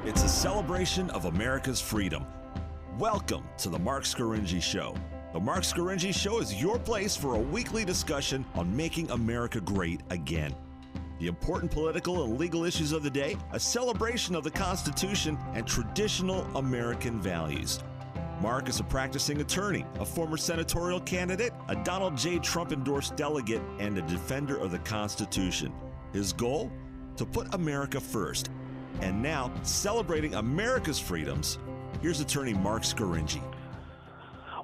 It's a celebration of America's freedom. Welcome to the Mark Scaringi Show. The Mark Scaringi Show is your place for a weekly discussion on making America great again. The important political and legal issues of the day, a celebration of the Constitution, and traditional American values. Mark is a practicing attorney, a former senatorial candidate, a Donald J. Trump-endorsed delegate, and a defender of the Constitution. His goal? To put America first. And now, celebrating America's freedoms, here's attorney Mark Scaringi.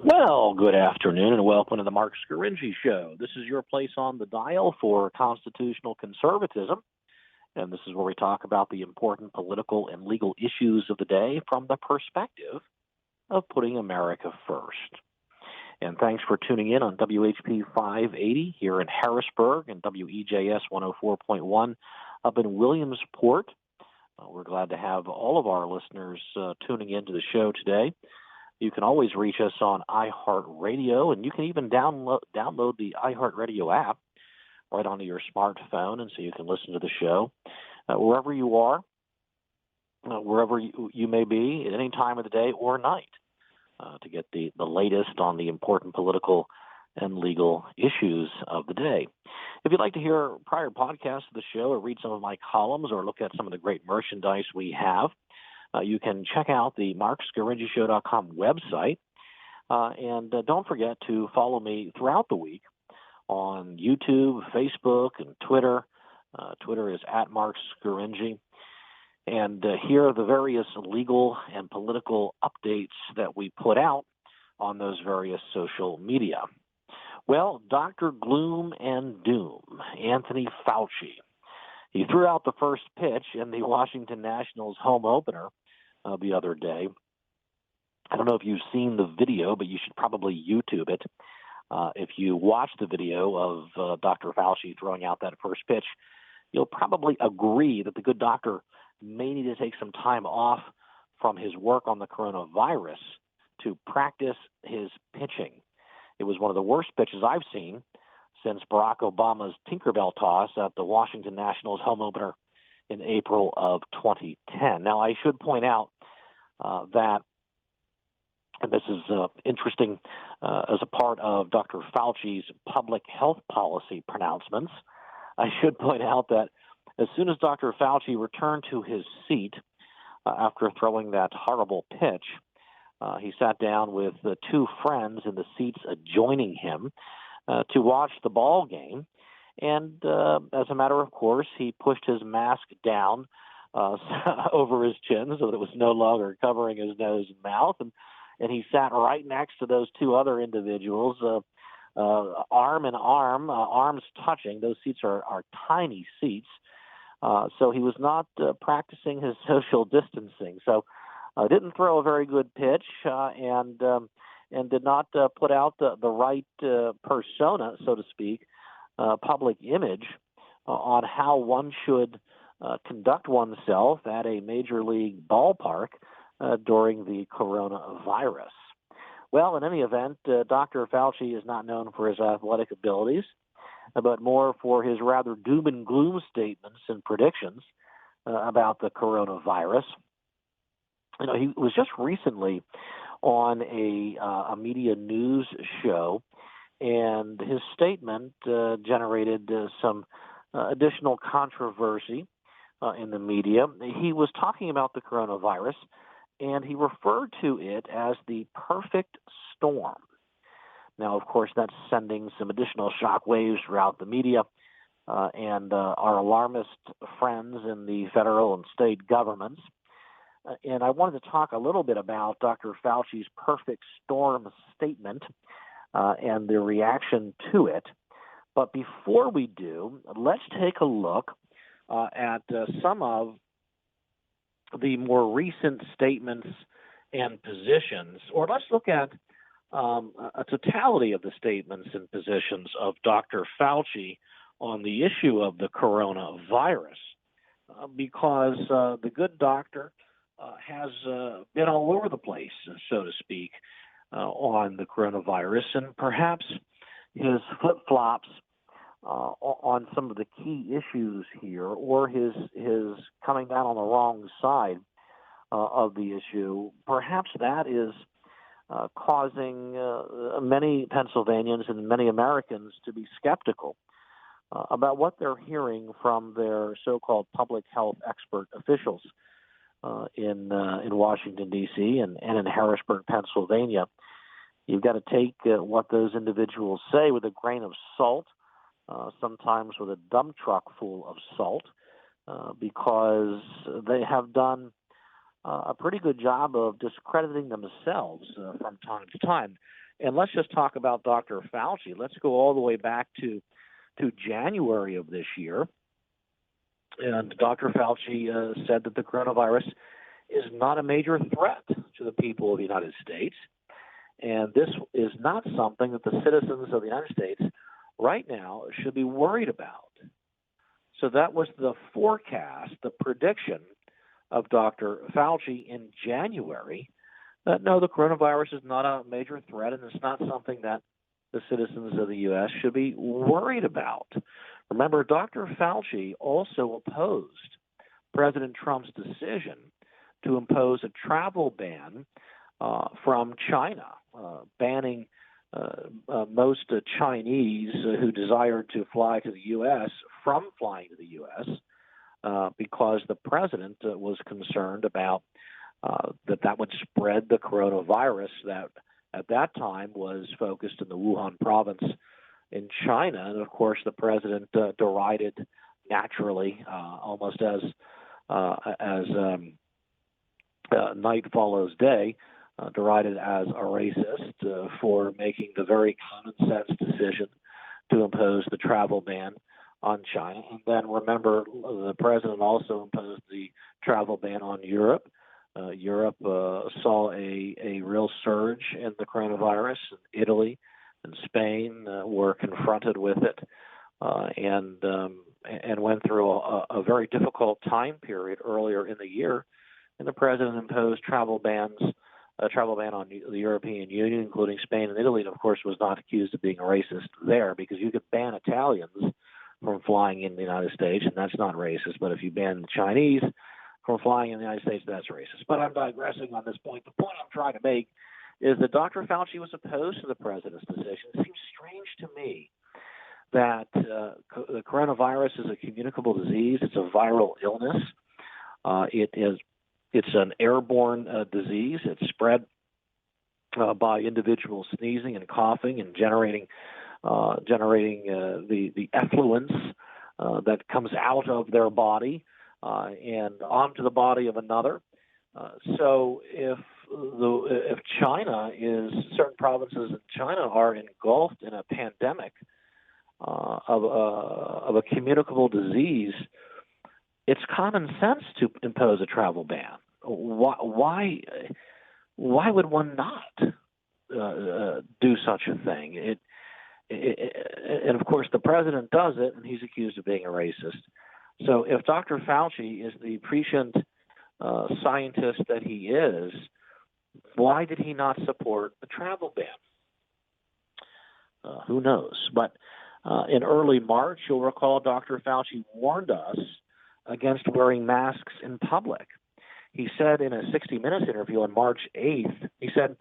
Well, good afternoon and welcome to the Mark Scaringi Show. This is your place on the dial for constitutional conservatism, and this is where we talk about the important political and legal issues of the day from the perspective of putting America first. And thanks for tuning in on WHP 580 here in Harrisburg and WEJS 104.1 up in Williamsport. We're glad to have all of our listeners tuning into the show today. You can always reach us on iHeartRadio, and you can even download the iHeartRadio app right onto your smartphone, and so you can listen to the show wherever you are, wherever you may be at any time of the day or night to get the latest on the important political and legal issues of the day. If you'd like to hear prior podcasts of the show or read some of my columns or look at some of the great merchandise we have, you can check out the MarkScaringiShow.com website. And don't forget to follow me throughout the week on YouTube, Facebook, and Twitter. Twitter is @MarkScaringi. And here are the various legal and political updates that we put out on those various social media. Well, Dr. Gloom and Doom, Anthony Fauci. He threw out the first pitch in the Washington Nationals home opener the other day. I don't know if you've seen the video, but you should probably YouTube it. If you watch the video of Dr. Fauci throwing out that first pitch, you'll probably agree that the good doctor may need to take some time off from his work on the coronavirus to practice his pitching. It was one of the worst pitches I've seen since Barack Obama's Tinkerbell toss at the Washington Nationals home opener in April of 2010. Now, I should point out that, and this is interesting as a part of Dr. Fauci's public health policy pronouncements, I should point out that as soon as Dr. Fauci returned to his seat after throwing that horrible pitch, he sat down with two friends in the seats adjoining him to watch the ball game. And as a matter of course, he pushed his mask down over his chin so that it was no longer covering his nose and mouth. And he sat right next to those two other individuals, arm in arm, arms touching. Those seats are tiny seats. So he was not practicing his social distancing. So didn't throw a very good pitch and did not put out the right persona, so to speak, public image on how one should conduct oneself at a major league ballpark during the coronavirus. Well, in any event, Dr. Fauci is not known for his athletic abilities, but more for his rather doom and gloom statements and predictions about the coronavirus. You know, he was just recently on a media news show, and his statement generated some additional controversy in the media. He was talking about the coronavirus, and he referred to it as the perfect storm. Now, of course, that's sending some additional shockwaves throughout the media, and our alarmist friends in the federal and state governments. And I wanted to talk a little bit about Dr. Fauci's perfect storm statement and the reaction to it. But before we do, let's take a look at some of the more recent statements and positions, or let's look at a totality of the statements and positions of Dr. Fauci on the issue of the coronavirus, because the good doctor has been all over the place, so to speak, on the coronavirus, and perhaps his flip-flops on some of the key issues here, or his coming down on the wrong side of the issue, perhaps that is causing many Pennsylvanians and many Americans to be skeptical about what they're hearing from their so-called public health expert officials in Washington, D.C. and in Harrisburg, Pennsylvania. You've got to take what those individuals say with a grain of salt, sometimes with a dump truck full of salt, because they have done a pretty good job of discrediting themselves from time to time. And let's just talk about Dr. Fauci. Let's go all the way back to January of this year. And Dr. Fauci said that the coronavirus is not a major threat to the people of the United States. And this is not something that the citizens of the United States right now should be worried about. So that was the forecast, the prediction of Dr. Fauci in January, that no, the coronavirus is not a major threat and it's not something that the citizens of the U.S. should be worried about. Remember, Dr. Fauci also opposed President Trump's decision to impose a travel ban from China, banning most Chinese who desired to fly to the U.S. from flying to the U.S. Because the president was concerned about that would spread the coronavirus that at that time was focused in the Wuhan province in China. And, of course, the president derided naturally, almost as night follows day, derided as a racist for making the very common sense decision to impose the travel ban on China. And then remember, the president also imposed the travel ban on Europe. Europe saw a real surge in the coronavirus. Italy and Spain were confronted with it and went through a very difficult time period earlier in the year. And the president imposed a travel ban on the European Union, including Spain and Italy, and of course was not accused of being a racist there, because you could ban Italians from flying in the United States, and that's not racist. But if you ban the Chinese from flying in the United States, that's racist. But I'm digressing on this point. The point I'm trying to make is that Dr. Fauci was opposed to the president's decision. It seems strange to me that the coronavirus is a communicable disease. It's a viral illness. It's an airborne disease. It's spread by individuals sneezing and coughing and generating the effluence that comes out of their body and onto the body of another. So if certain provinces in China are engulfed in a pandemic of a communicable disease, it's common sense to impose a travel ban. Why would one not do such a thing? And of course, the president does it, and he's accused of being a racist. So if Dr. Fauci is the prescient scientist that he is, why did he not support the travel ban? Who knows? But in early March, you'll recall Dr. Fauci warned us against wearing masks in public. He said in a 60 Minutes interview on March 8th, he said,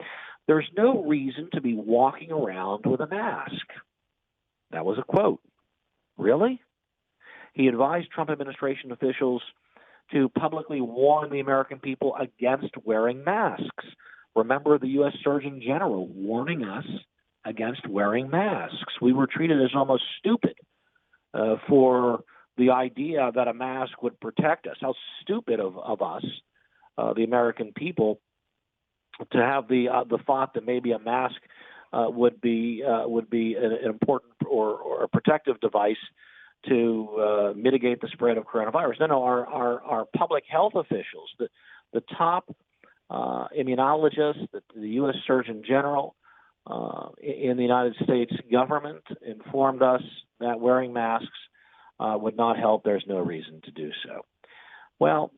"There's no reason to be walking around with a mask." That was a quote. Really? He advised Trump administration officials to publicly warn the American people against wearing masks. Remember the U.S. Surgeon General warning us against wearing masks. We were treated as almost stupid for the idea that a mask would protect us. How stupid of us, the American people, to have the thought that maybe a mask would be an important or a protective device to mitigate the spread of coronavirus. No, our public health officials, the top immunologists, the U.S. Surgeon General in the United States government informed us that wearing masks would not help. There's no reason to do so. Well,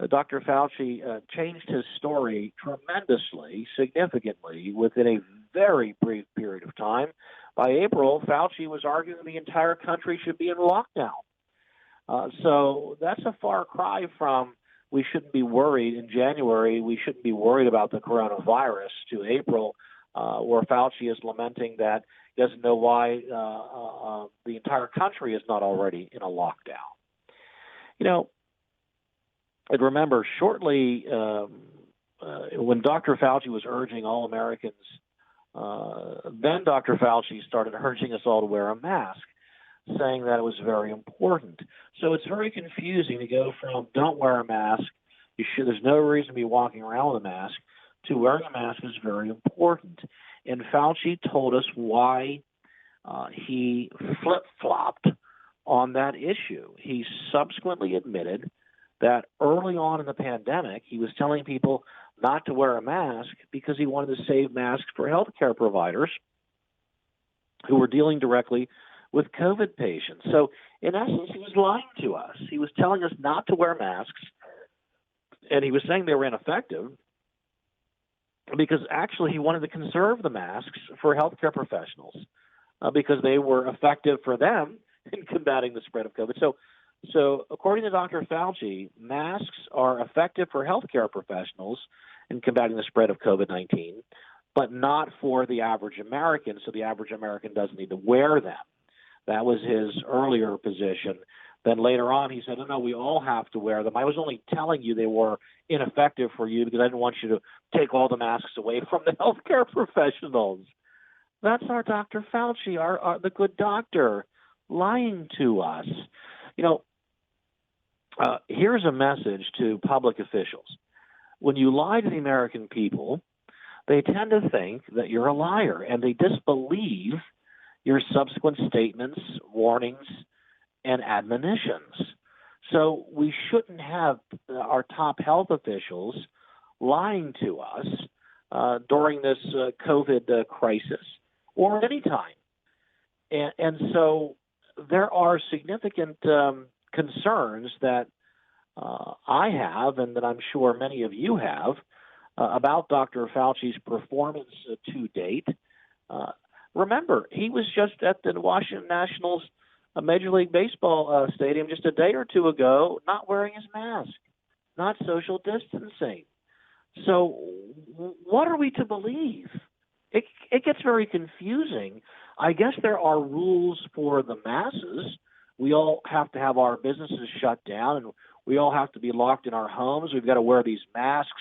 Dr. Fauci changed his story tremendously, significantly, within a very brief period of time. By April, Fauci was arguing the entire country should be in lockdown. So that's a far cry from we shouldn't be worried in January. We shouldn't be worried about the coronavirus to April, where Fauci is lamenting that he doesn't know why the entire country is not already in a lockdown. You know, and remember, shortly when Dr. Fauci was urging all Americans, then Dr. Fauci started urging us all to wear a mask, saying that it was very important. So it's very confusing to go from don't wear a mask, there's no reason to be walking around with a mask, to wearing a mask is very important. And Fauci told us why he flip-flopped on that issue. He subsequently admitted that early on in the pandemic, he was telling people not to wear a mask because he wanted to save masks for healthcare providers who were dealing directly with COVID patients. So in essence, he was lying to us. He was telling us not to wear masks, and he was saying they were ineffective because actually he wanted to conserve the masks for healthcare professionals because they were effective for them in combating the spread of COVID. So according to Dr. Fauci, masks are effective for healthcare professionals in combating the spread of COVID-19, but not for the average American, so the average American doesn't need to wear them. That was his earlier position. Then later on, he said, no, we all have to wear them. I was only telling you they were ineffective for you because I didn't want you to take all the masks away from the healthcare professionals. That's our Dr. Fauci, the good doctor, lying to us. You know, here's a message to public officials. When you lie to the American people, they tend to think that you're a liar, and they disbelieve your subsequent statements, warnings, and admonitions. So we shouldn't have our top health officials lying to us during this COVID crisis or at any time. And so there are significant concerns that I have, and that I'm sure many of you have, about Dr. Fauci's performance to date. Remember, he was just at the Washington Nationals Major League Baseball stadium just a day or two ago, not wearing his mask, not social distancing. So what are we to believe? It gets very confusing. I guess there are rules for the masses. We all have to have our businesses shut down, and we all have to be locked in our homes. We've got to wear these masks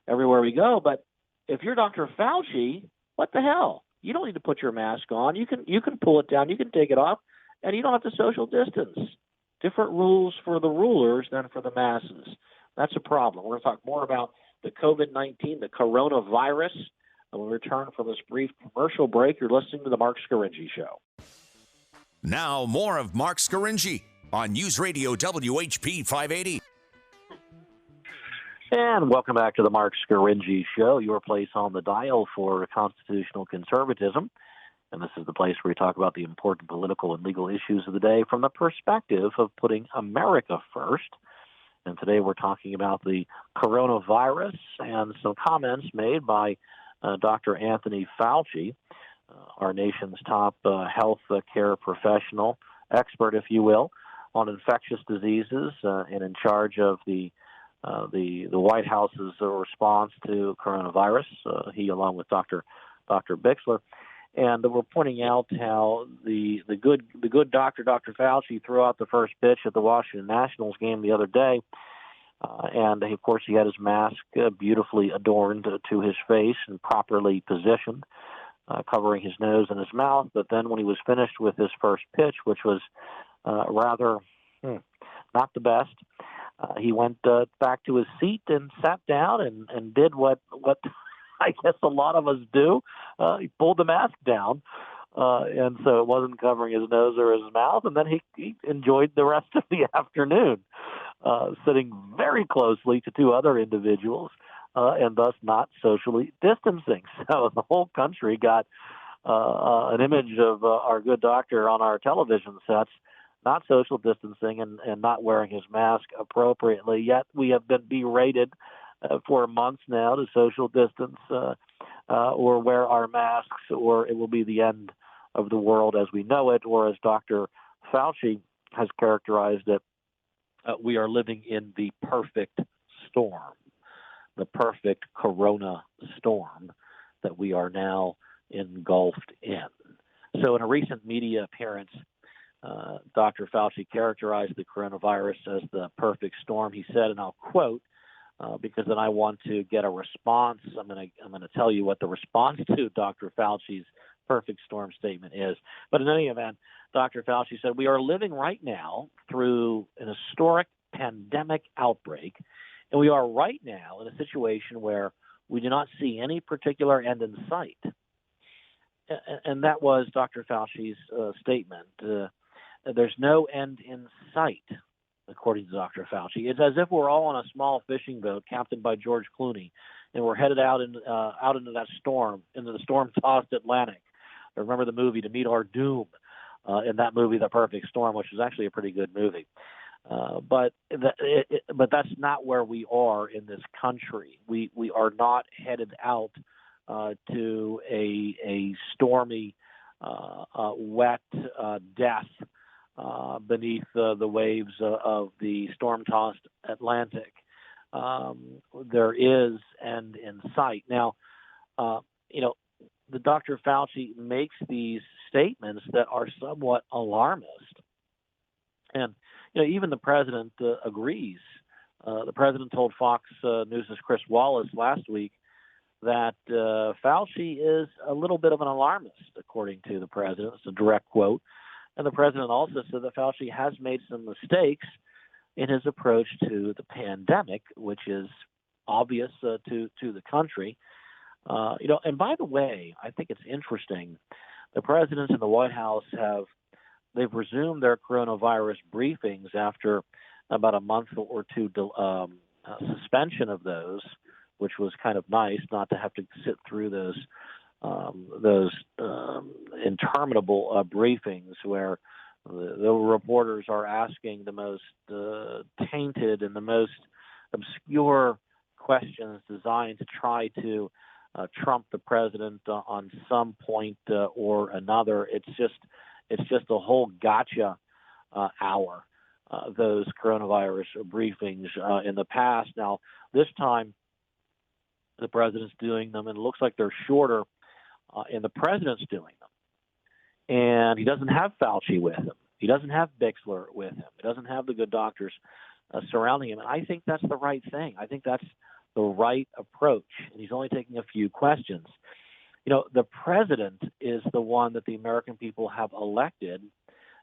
everywhere we go. But if you're Dr. Fauci, what the hell? You don't need to put your mask on. You can pull it down. You can take it off, and you don't have to social distance. Different rules for the rulers than for the masses. That's a problem. We're going to talk more about the COVID-19, the coronavirus, and we'll return from this brief commercial break. You're listening to The Mark Scaringi Show. Now, more of Mark Scaringi on News Radio WHP 580. And welcome back to the Mark Scaringi Show, your place on the dial for constitutional conservatism. And this is the place where we talk about the important political and legal issues of the day from the perspective of putting America first. And today we're talking about the coronavirus and some comments made by Dr. Anthony Fauci, our nation's top health care professional, expert, if you will, on infectious diseases and in charge of the White House's response to coronavirus. He, along with Dr. Bixler, and we're pointing out how the good doctor, Dr. Fauci, threw out the first pitch at the Washington Nationals game the other day, and of course he had his mask beautifully adorned to his face and properly positioned, covering his nose and his mouth. But then when he was finished with his first pitch, which was rather not the best, he went back to his seat and sat down and did what I guess a lot of us do. He pulled the mask down, and so it wasn't covering his nose or his mouth. And then he enjoyed the rest of the afternoon, sitting very closely to two other individuals, and thus not socially distancing. So the whole country got an image of our good doctor on our television sets, not social distancing and not wearing his mask appropriately. Yet we have been berated for months now to social distance or wear our masks, or it will be the end of the world as we know it, or as Dr. Fauci has characterized it, we are living in the perfect storm, the perfect corona storm that we are now engulfed in. So in a recent media appearance, Dr. Fauci characterized the coronavirus as the perfect storm. He said, and I'll quote, because then I want to get a response. I'm going to tell you what the response to Dr. Fauci's perfect storm statement is. But in any event, Dr. Fauci said, we are living right now through an historic pandemic outbreak, and we are right now in a situation where we do not see any particular end in sight. And that was Dr. Fauci's statement. There's no end in sight, according to Dr. Fauci. It's as if we're all on a small fishing boat captained by George Clooney, and we're headed out into that storm, into the storm-tossed Atlantic. I remember the movie To Meet Our Doom, in that movie, The Perfect Storm, which is actually a pretty good movie. But that's not where we are in this country. We are not headed out to a stormy, wet death beneath the waves of the storm-tossed Atlantic. There is end in sight. Now, the Dr. Fauci makes these statements that are somewhat alarmist. And, even the president agrees. The president told Fox News' Chris Wallace last week that Fauci is a little bit of an alarmist, according to the president. It's a direct quote. And the president also said that Fauci has made some mistakes in his approach to the pandemic, which is obvious to the country. And by the way, I think it's interesting. The president and the White House they've resumed their coronavirus briefings after about a month or two suspension of those, which was kind of nice not to have to sit through those interminable briefings where the reporters are asking the most tainted and the most obscure questions designed to try to trump the president on some point or another. It's just a whole gotcha hour, those coronavirus briefings in the past. Now, this time, the president's doing them, and it looks like they're shorter, and the president's doing them. And he doesn't have Fauci with him. He doesn't have Bixler with him. He doesn't have the good doctors surrounding him. And I think that's the right thing. I think that's the right approach. And he's only taking a few questions. The president is the one that the American people have elected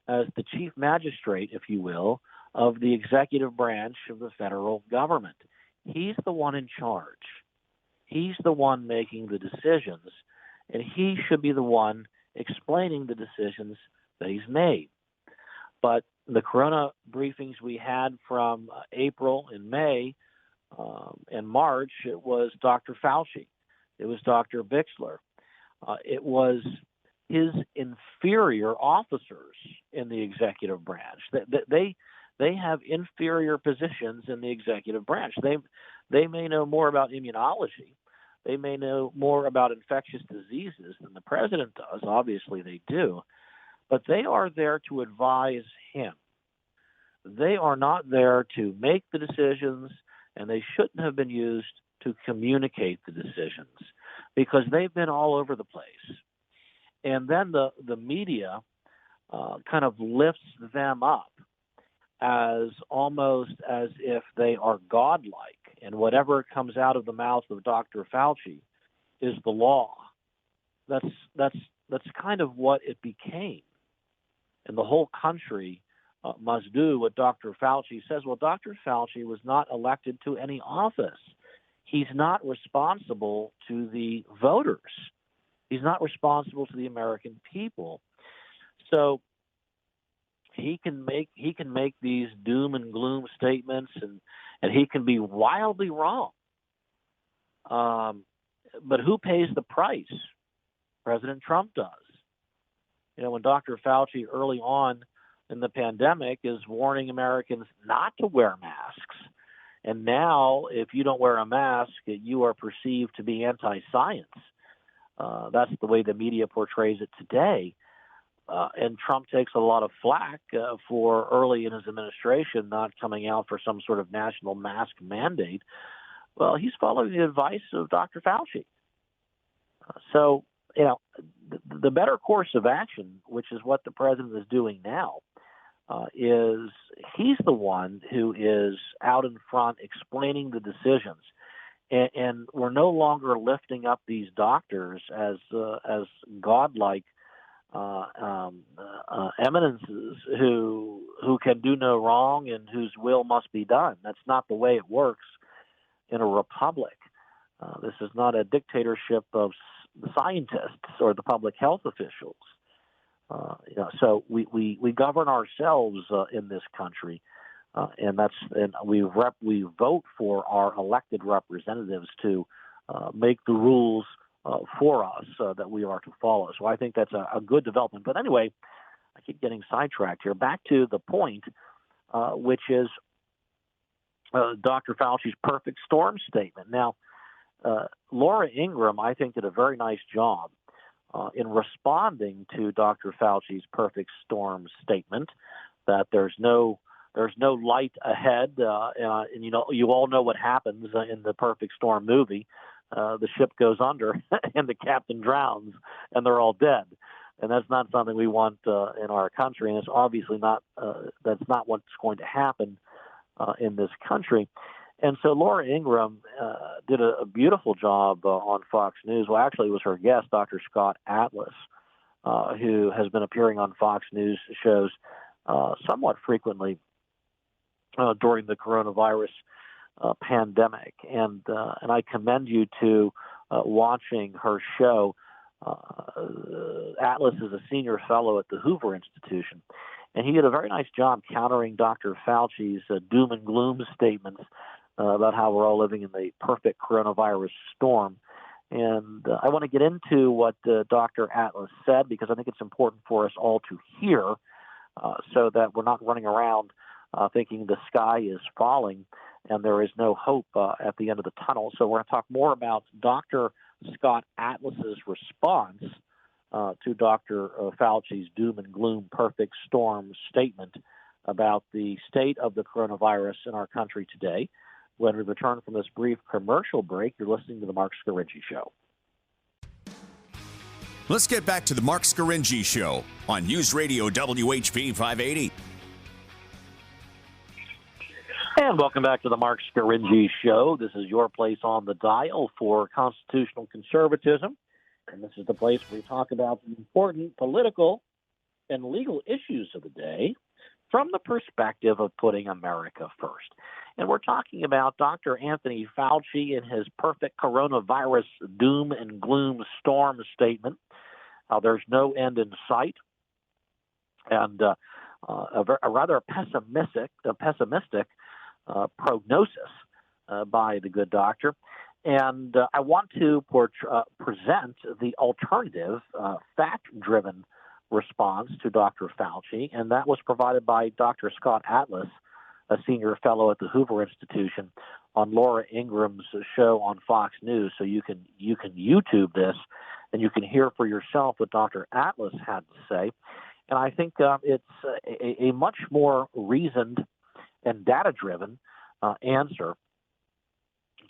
as the chief magistrate, if you will, of the executive branch of the federal government. He's the one in charge. He's the one making the decisions, and he should be the one explaining the decisions that he's made. But the corona briefings we had from April and May and March, it was Dr. Fauci. It was Dr. Bixler. It was his inferior officers in the executive branch. They have inferior positions in the executive branch. They may know more about immunology. They may know more about infectious diseases than the president does. Obviously, they do. But they are there to advise him. They are not there to make the decisions, and they shouldn't have been used to communicate the decisions because they've been all over the place. And then the media kind of lifts them up as almost as if they are godlike, and whatever comes out of the mouth of Dr. Fauci is the law. That's kind of what it became. And the whole country must do what Dr. Fauci says. Well, Dr. Fauci was not elected to any office. He's not responsible to the voters. He's not responsible to the American people. So he can make these doom and gloom statements, and he can be wildly wrong. But who pays the price? President Trump does. When Dr. Fauci early on in the pandemic is warning Americans not to wear masks, and now if you don't wear a mask, you are perceived to be anti-science. That's the way the media portrays it today. And Trump takes a lot of flack for early in his administration not coming out for some sort of national mask mandate. Well, he's following the advice of Dr. Fauci. So, the better course of action, which is what the president is doing now, is he's the one who is out in front explaining the decisions. And we're no longer lifting up these doctors as godlike eminences who can do no wrong and whose will must be done. That's not the way it works in a republic. This is not a dictatorship of scientists or the public health officials. So we govern ourselves in this country, and we vote for our elected representatives to make the rules for us that we are to follow. So I think that's a good development. But anyway, I keep getting sidetracked here. Back to the point, which is Dr. Fauci's perfect storm statement. Now, Laura Ingraham, I think, did a very nice job in responding to Dr. Fauci's perfect storm statement that there's no light ahead, and you all know what happens in the Perfect Storm movie. The ship goes under, and the captain drowns, and they're all dead. And that's not something we want in our country, and it's obviously not. That's not what's going to happen in this country. And so Laura Ingraham did a beautiful job on Fox News. Well, actually, it was her guest, Dr. Scott Atlas, who has been appearing on Fox News shows somewhat frequently during the coronavirus pandemic. And I commend you to watching her show. Atlas is a senior fellow at the Hoover Institution, and he did a very nice job countering Dr. Fauci's doom and gloom statements about how we're all living in the perfect coronavirus storm. And I want to get into what Dr. Atlas said because I think it's important for us all to hear so that we're not running around thinking the sky is falling and there is no hope at the end of the tunnel. So we're going to talk more about Dr. Scott Atlas's response to Dr. Fauci's doom and gloom perfect storm statement about the state of the coronavirus in our country today. When we return from this brief commercial break, you're listening to the Mark Scarinci Show. Let's get back to the Mark Scarinci Show on News Radio WHP 580. And welcome back to the Mark Scarinci Show. This is your place on the dial for constitutional conservatism. And this is the place where we talk about the important political and legal issues of the day from the perspective of putting America first. And we're talking about Dr. Anthony Fauci and his perfect coronavirus doom and gloom storm statement. There's no end in sight. And a rather pessimistic prognosis by the good doctor. And I want to present the alternative, fact-driven response to Dr. Fauci, and that was provided by Dr. Scott Atlas, a senior fellow at the Hoover Institution, on Laura Ingraham's show on Fox News. So you can YouTube this, and you can hear for yourself what Dr. Atlas had to say. And I think it's a much more reasoned and data-driven answer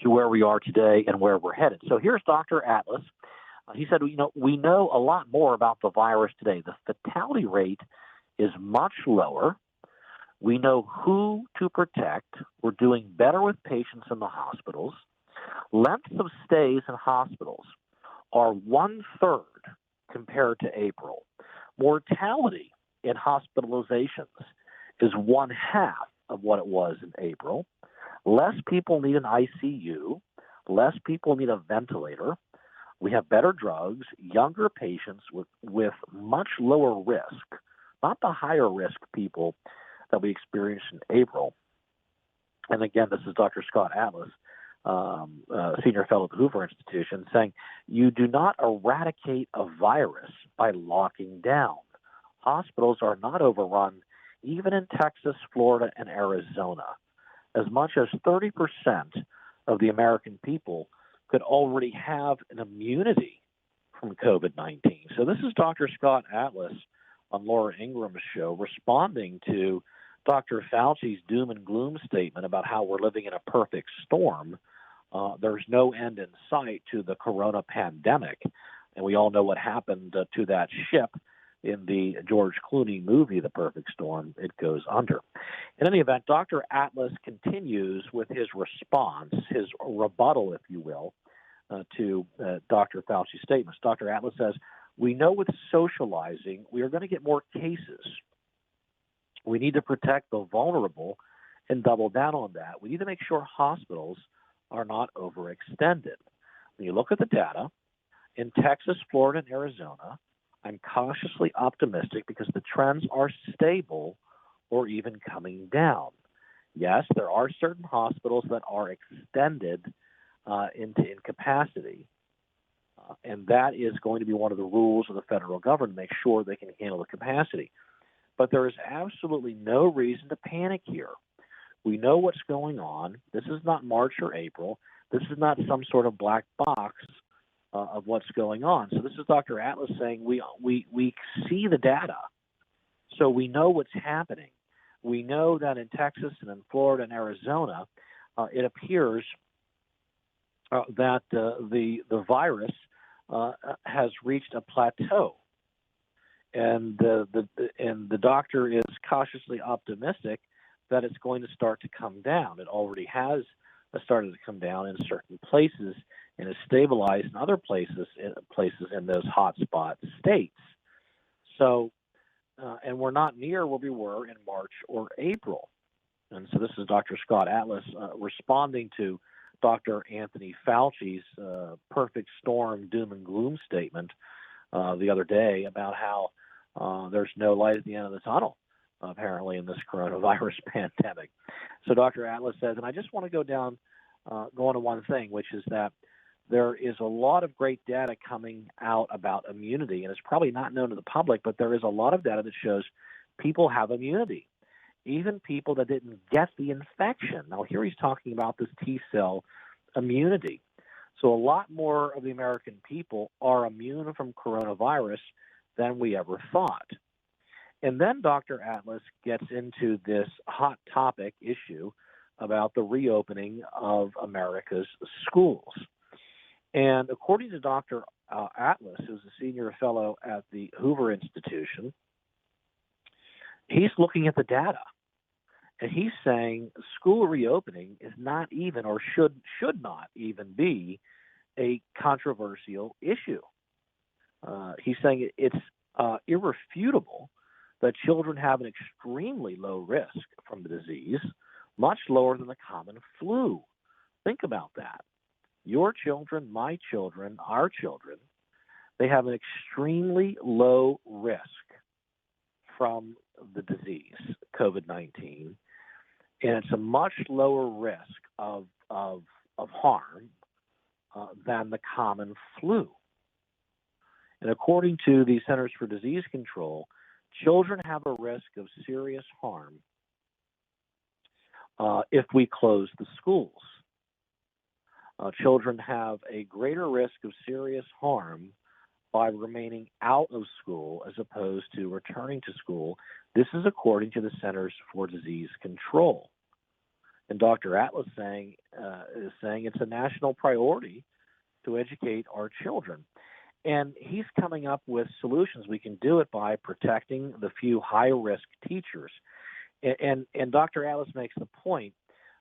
to where we are today and where we're headed. So here's Dr. Atlas. He said, we know a lot more about the virus today. The fatality rate is much lower. We know who to protect. We're doing better with patients in the hospitals. Lengths of stays in hospitals are 1/3 compared to April. Mortality in hospitalizations is 1/2 of what it was in April. Less people need an ICU. Less people need a ventilator. We have better drugs, younger patients with much lower risk, not the higher risk people that we experienced in April. And again, this is Dr. Scott Atlas, senior fellow at the Hoover Institution, saying, you do not eradicate a virus by locking down. Hospitals are not overrun, even in Texas, Florida, and Arizona. As much as 30% of the American people could already have an immunity from COVID-19. So this is Dr. Scott Atlas on Laura Ingram's show, responding to Dr. Fauci's doom and gloom statement about how we're living in a perfect storm. There's no end in sight to the corona pandemic. And we all know what happened to that ship in the George Clooney movie, The Perfect Storm. It goes under. In any event, Dr. Atlas continues with his response, his rebuttal, if you will, to Dr. Fauci's statements. Dr. Atlas says, we know with socializing, we are going to get more cases. We need to protect the vulnerable and double down on that. We need to make sure hospitals are not overextended. When you look at the data, in Texas, Florida, and Arizona, I'm cautiously optimistic because the trends are stable or even coming down. Yes, there are certain hospitals that are extended into incapacity, and that is going to be one of the rules of the federal government to make sure they can handle the capacity. But there is absolutely no reason to panic here. We know what's going on. This is not March or April. This is not some sort of black box of what's going on. So this is Dr. Atlas saying we see the data, so we know what's happening. We know that in Texas and in Florida and Arizona, it appears that the virus has reached a plateau, and the doctor is cautiously optimistic that it's going to start to come down. It already has started to come down in certain places and is stabilized in other places in those hotspot states. So, and we're not near where we were in March or April. And so this is Dr. Scott Atlas responding to Dr. Anthony Fauci's perfect storm doom and gloom statement the other day about how there's no light at the end of the tunnel, apparently, in this coronavirus pandemic. So Dr. Atlas says, and I just want to go on to one thing, which is that there is a lot of great data coming out about immunity, and it's probably not known to the public, but there is a lot of data that shows people have immunity, even people that didn't get the infection. Now, here he's talking about this T-cell immunity. So a lot more of the American people are immune from coronavirus than we ever thought. And then Dr. Atlas gets into this hot topic issue about the reopening of America's schools. And according to Dr. Atlas, who's a senior fellow at the Hoover Institution, he's looking at the data. And he's saying school reopening is not even, or should not even be, a controversial issue. He's saying it's irrefutable that children have an extremely low risk from the disease, much lower than the common flu. Think about that. Your children, my children, our children, they have an extremely low risk from the disease, COVID-19, and it's a much lower risk of harm than the common flu. And according to the Centers for Disease Control, children have a risk of serious harm if we close the schools. Children have a greater risk of serious harm by remaining out of school as opposed to returning to school. This is according to the Centers for Disease Control. And Dr. Atlas is saying it's a national priority to educate our children. And he's coming up with solutions. We can do it by protecting the few high-risk teachers. And Dr. Atlas makes the point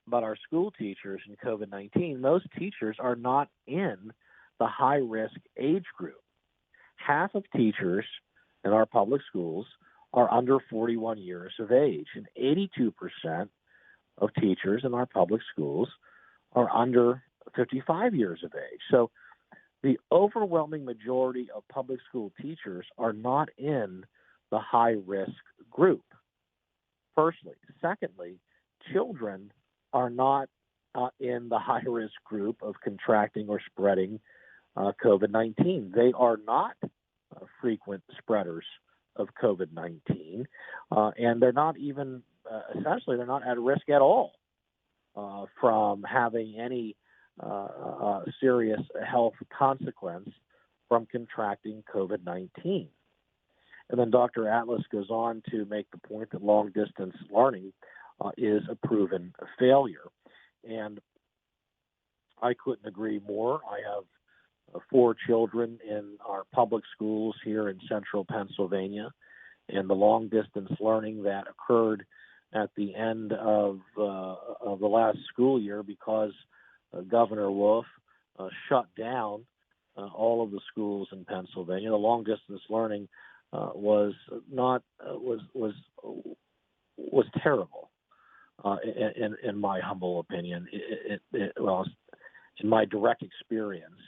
about our school teachers in COVID-19. Those teachers are not in the high-risk age group. Half of teachers in our public schools are under 41 years of age, and 82% of teachers in our public schools are under 55 years of age. So the overwhelming majority of public school teachers are not in the high-risk group, firstly. Secondly, children are not in the high-risk group of contracting or spreading COVID-19. They are not frequent spreaders of COVID-19, and they're not even, essentially, they're not at risk at all from having any serious health consequence from contracting COVID-19. And then Dr. Atlas goes on to make the point that long-distance learning is a proven failure. And I couldn't agree more. I have 4 children in our public schools here in central Pennsylvania, and the long-distance learning that occurred at the end of the last school year because Governor Wolf shut down all of the schools in Pennsylvania. The long-distance learning was terrible, in my humble opinion. Well, in my direct experience,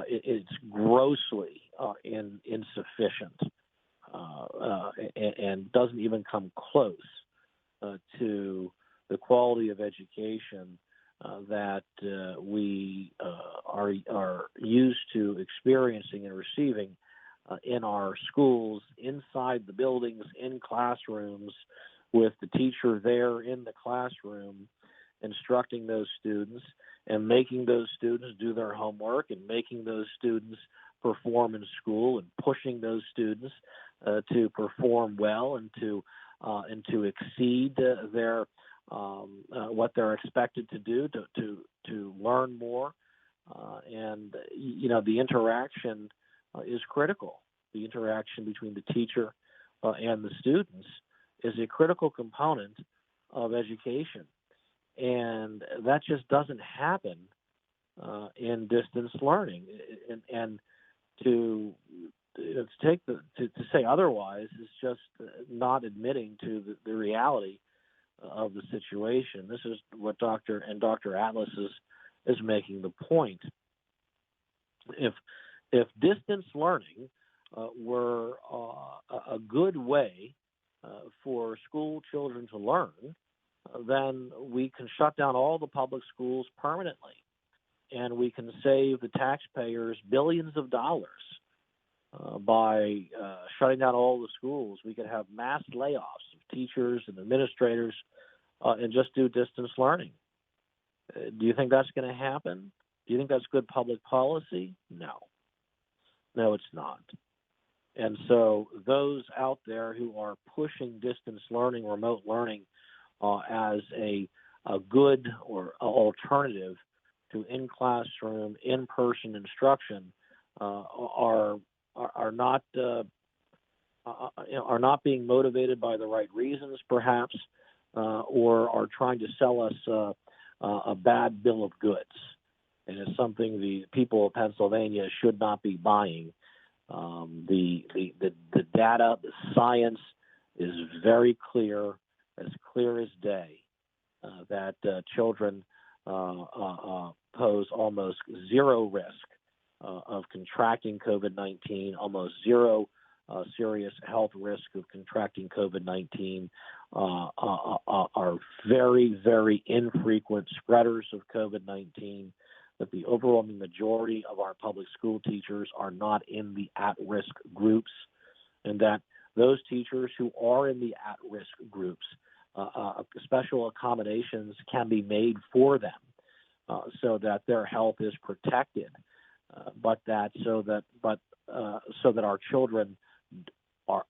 it's grossly insufficient and doesn't even come close to the quality of education that we are used to experiencing and receiving in our schools, inside the buildings, in classrooms, with the teacher there in the classroom instructing those students and making those students do their homework and making those students perform in school and pushing those students to perform well and to exceed their what they're expected to do to learn more. And the interaction is critical. The interaction between the teacher and the students is a critical component of education. And that just doesn't happen in distance learning. And to say otherwise is just not admitting to the reality of the situation. This is what Dr. Atlas is making the point. If distance learning were a good way for school children to learn, then we can shut down all the public schools permanently, and we can save the taxpayers billions of dollars by shutting down all the schools. We could have mass layoffs of teachers and administrators and just do distance learning. Do you think that's going to happen? Do you think that's good public policy? No, it's not. And so those out there who are pushing distance learning, remote learning, as a good or alternative to in-classroom, in-person instruction, are not being motivated by the right reasons, perhaps, or are trying to sell us a bad bill of goods. And it's something the people of Pennsylvania should not be buying. The data, the science is very clear, as day, that children pose almost zero risk of contracting COVID-19, almost zero serious health risk of contracting COVID-19, are very, very infrequent spreaders of COVID-19, that the overwhelming majority of our public school teachers are not in the at-risk groups, and that those teachers who are in the at-risk groups, special accommodations can be made for them so that their health is protected, but so that our children are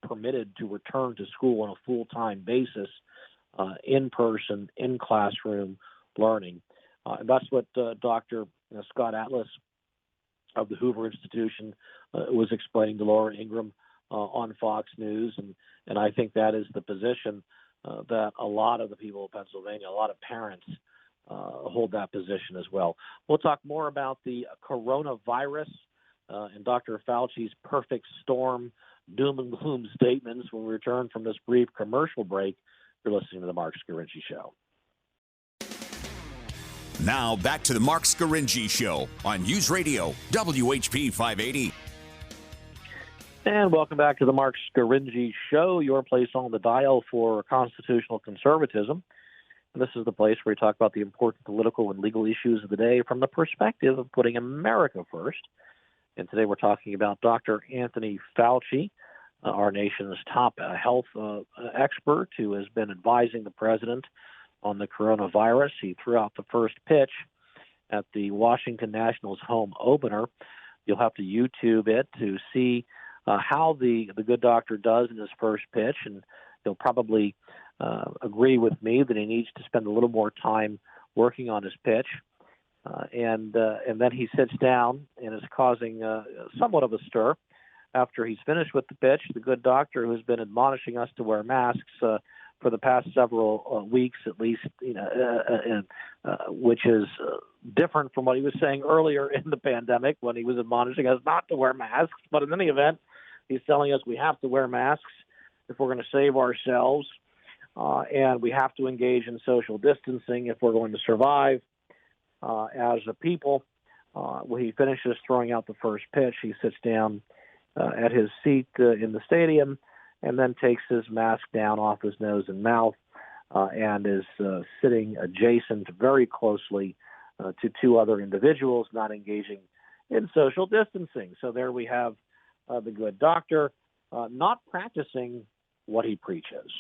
permitted to return to school on a full-time basis, in person, in classroom learning. And that's what Dr. Scott Atlas of the Hoover Institution was explaining to Laura Ingraham on Fox News, and I think that is the position that a lot of the people of Pennsylvania, a lot of parents hold that position as well. We'll talk more about the coronavirus and Dr. Fauci's perfect storm, doom and gloom statements when we return from this brief commercial break. You're listening to The Mark Scarinci Show. Now back to The Mark Scarinci Show on News Radio WHP 580. And welcome back to The Mark Scarinci Show, your place on the dial for constitutional conservatism. And this is the place where we talk about the important political and legal issues of the day from the perspective of putting America first. And today we're talking about Dr. Anthony Fauci, our nation's top health expert, who has been advising the president on the coronavirus. He threw out the first pitch at the Washington Nationals home opener. You'll have to YouTube it to see how the good doctor does in his first pitch, and he'll probably agree with me that he needs to spend a little more time working on his pitch. And then he sits down and is causing somewhat of a stir. After he's finished with the pitch, the good doctor, who's been admonishing us to wear masks for the past several weeks at least, which is different from what he was saying earlier in the pandemic when he was admonishing us not to wear masks. But in any event, he's telling us we have to wear masks if we're going to save ourselves, and we have to engage in social distancing if we're going to survive as a people. When he finishes throwing out the first pitch, he sits down at his seat in the stadium and then takes his mask down off his nose and mouth and is sitting adjacent very closely to two other individuals not engaging in social distancing. So there we have the good doctor not practicing what he preaches.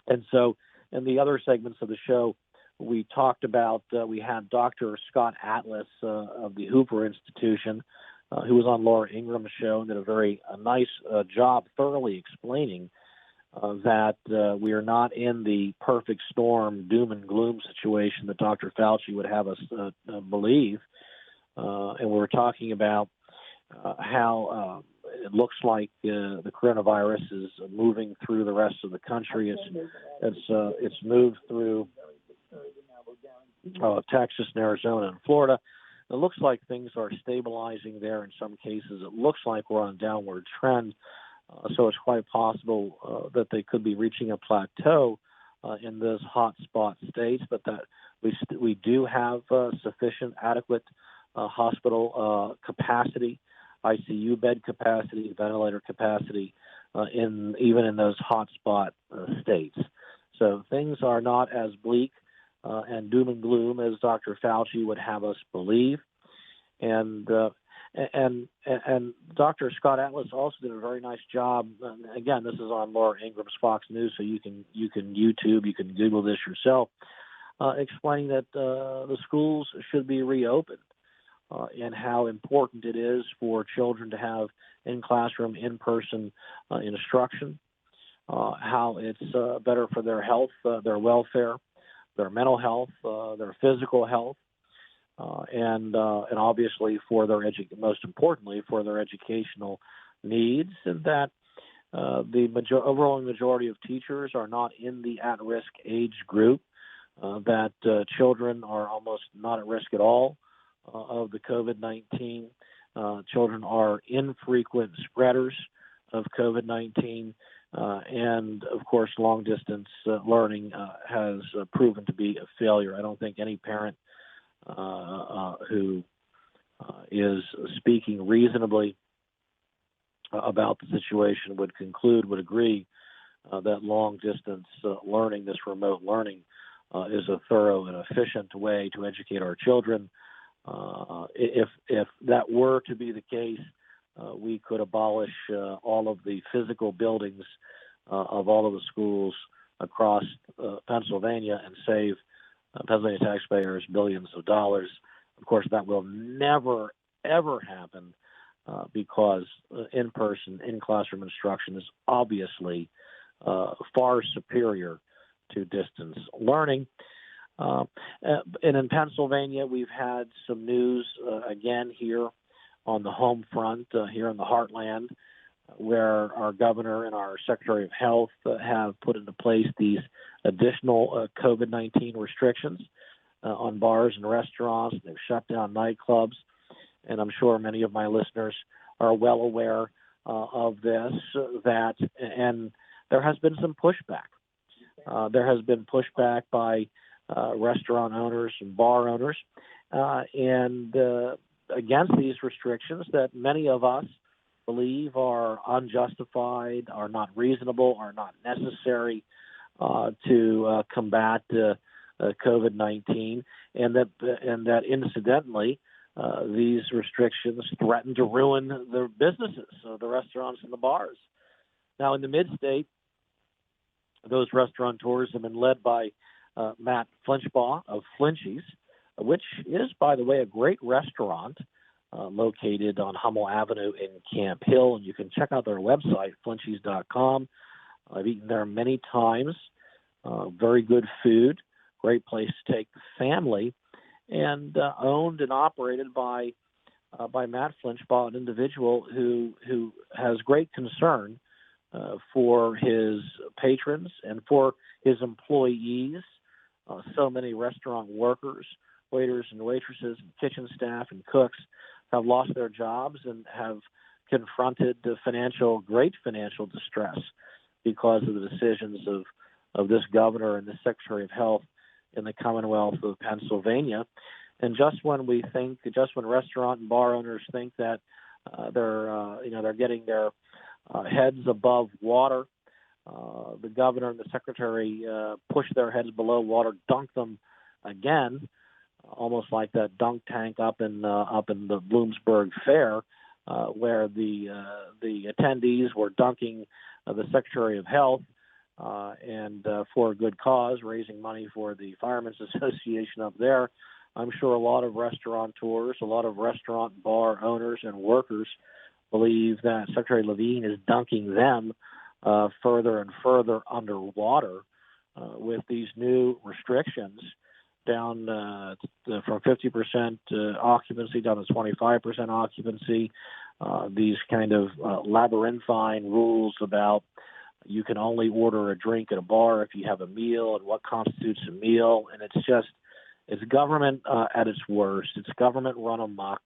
And so in the other segments of the show, we talked about, we had Dr. Scott Atlas of the Hoover Institution, who was on Laura Ingram's show and did a very nice job thoroughly explaining that we are not in the perfect storm, doom and gloom situation that Dr. Fauci would have us believe. And we're talking about how it looks like the coronavirus is moving through the rest of the country. It's moved through Texas and Arizona and Florida. It looks like things are stabilizing there in some cases. It looks like we're on a downward trend. So it's quite possible that they could be reaching a plateau in those hotspot states, but that we do have sufficient, adequate hospital capacity, ICU bed capacity, ventilator capacity, even in those hotspot states. So things are not as bleak and doom and gloom as Dr. Fauci would have us believe. And Dr. Scott Atlas also did a very nice job. Again, this is on Laura Ingram's Fox News, so you can YouTube, you can Google this yourself, explaining that the schools should be reopened and how important it is for children to have in-classroom, in-person instruction, how it's better for their health, their welfare, their mental health, their physical health, and obviously for their most importantly for their educational needs, and that the overwhelming majority of teachers are not in the at-risk age group, that children are almost not at risk at all of the COVID-19. Children are infrequent spreaders of COVID-19. And, of course, long-distance learning has proven to be a failure. I don't think any parent who is speaking reasonably about the situation would agree that long-distance learning, this remote learning, is a thorough and efficient way to educate our children. If that were to be the case, we could abolish all of the physical buildings of all of the schools across Pennsylvania and save Pennsylvania taxpayers billions of dollars. Of course, that will never, ever happen because in-person, in-classroom instruction is obviously far superior to distance learning. And in Pennsylvania, we've had some news again here on the home front, here in the heartland, where our governor and our Secretary of Health have put into place these additional COVID-19 restrictions on bars and restaurants. They've shut down nightclubs, and I'm sure many of my listeners are well aware of this, and there has been some pushback. There has been pushback by restaurant owners and bar owners, and against these restrictions that many of us believe are unjustified, are not reasonable, are not necessary to combat COVID-19, and that incidentally, these restrictions threaten to ruin the businesses, the restaurants and the bars. Now, in the mid-state, those restaurateurs have been led by Matt Flinchbaugh of Flinchies, which is, by the way, a great restaurant located on Hummel Avenue in Camp Hill. And you can check out their website, flinchies.com. I've eaten there many times. Very good food, great place to take the family, and owned and operated by Matt Flinchbaugh, an individual who has great concern for his patrons and for his employees. So many restaurant workers, waiters and waitresses, and kitchen staff and cooks have lost their jobs and have confronted great financial distress because of the decisions of this governor and the Secretary of Health in the Commonwealth of Pennsylvania. And just when restaurant and bar owners think that they're getting their heads above water, the governor and the secretary push their heads below water, dunk them again, almost like that dunk tank up in the Bloomsburg Fair, where the attendees were dunking the Secretary of Health, and for a good cause, raising money for the Firemen's Association up there. I'm sure a lot of restaurateurs, a lot of restaurant bar owners and workers believe that Secretary Levine is dunking them further and further underwater with these new restrictions down from 50% occupancy down to 25% occupancy, these kind of labyrinthine rules about you can only order a drink at a bar if you have a meal and what constitutes a meal. And it's government at its worst. It's government run amok.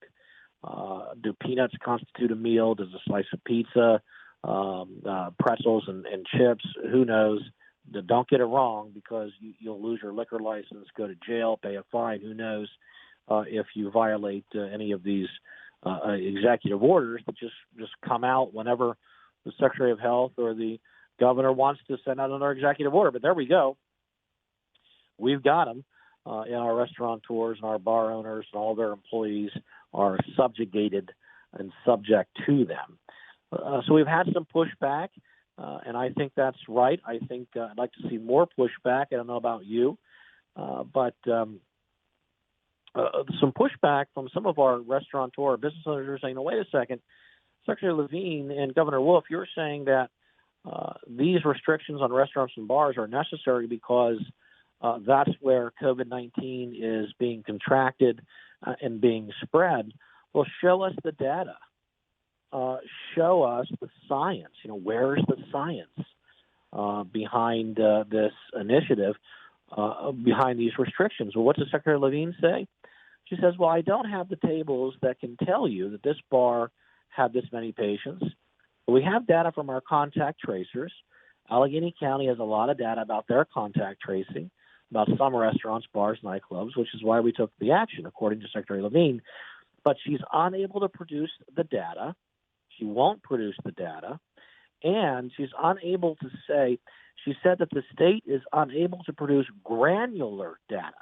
Do peanuts constitute a meal? Does a slice of pizza, pretzels and chips? Who knows? Don't get it wrong, because you'll lose your liquor license, go to jail, pay a fine. Who knows if you violate any of these executive orders that just come out whenever the Secretary of Health or the governor wants to send out another executive order. But there we go. We've got them. In our restaurateurs and our bar owners and all their employees are subjugated and subject to them. So we've had some pushback, and I think that's right. I think I'd like to see more pushback. I don't know about you, but some pushback from some of our restaurateur business owners are saying, no, wait a second, Secretary Levine and Governor Wolf, you're saying that these restrictions on restaurants and bars are necessary because that's where COVID-19 is being contracted and being spread. Well, show us the data. Show us the science. Where's the science behind this initiative, behind these restrictions? Well, what does Secretary Levine say? She says, well, I don't have the tables that can tell you that this bar had this many patients. But we have data from our contact tracers. Allegheny County has a lot of data about their contact tracing, about some restaurants, bars, nightclubs, which is why we took the action, according to Secretary Levine. But she's unable to produce the data. She won't produce the data. And she's unable to say, she said that the state is unable to produce granular data,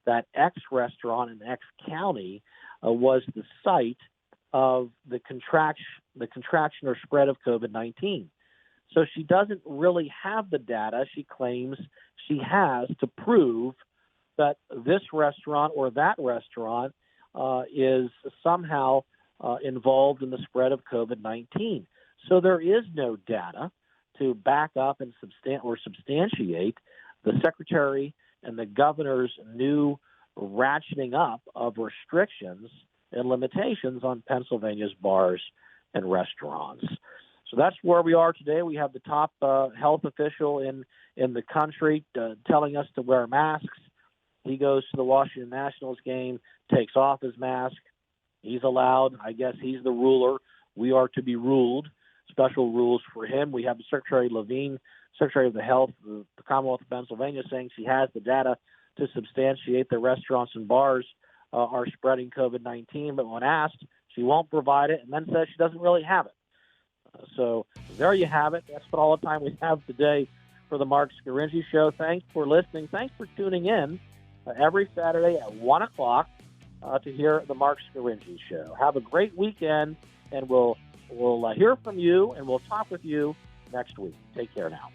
that X restaurant in X county was the site of the contraction or spread of COVID-19. So she doesn't really have the data she claims she has to prove that this restaurant or that restaurant is somehow involved in the spread of COVID-19. So there is no data to back up and substantiate the secretary and the governor's new ratcheting up of restrictions and limitations on Pennsylvania's bars and restaurants. So that's where we are today. We have the top health official in the country telling us to wear masks. He goes to the Washington Nationals game, takes off his mask. He's allowed. I guess he's the ruler. We are to be ruled. Special rules for him. We have Secretary Levine, Secretary of the Health of the Commonwealth of Pennsylvania, saying she has the data to substantiate the restaurants and bars are spreading COVID-19. But when asked, she won't provide it, and then says she doesn't really have it. So there you have it. That's all the time we have today for the Mark Scaringi Show. Thanks for listening. Thanks for tuning in every Saturday at 1 o'clock to hear the Mark Scaringi Show. Have a great weekend, and we'll hear from you, and we'll talk with you next week. Take care now.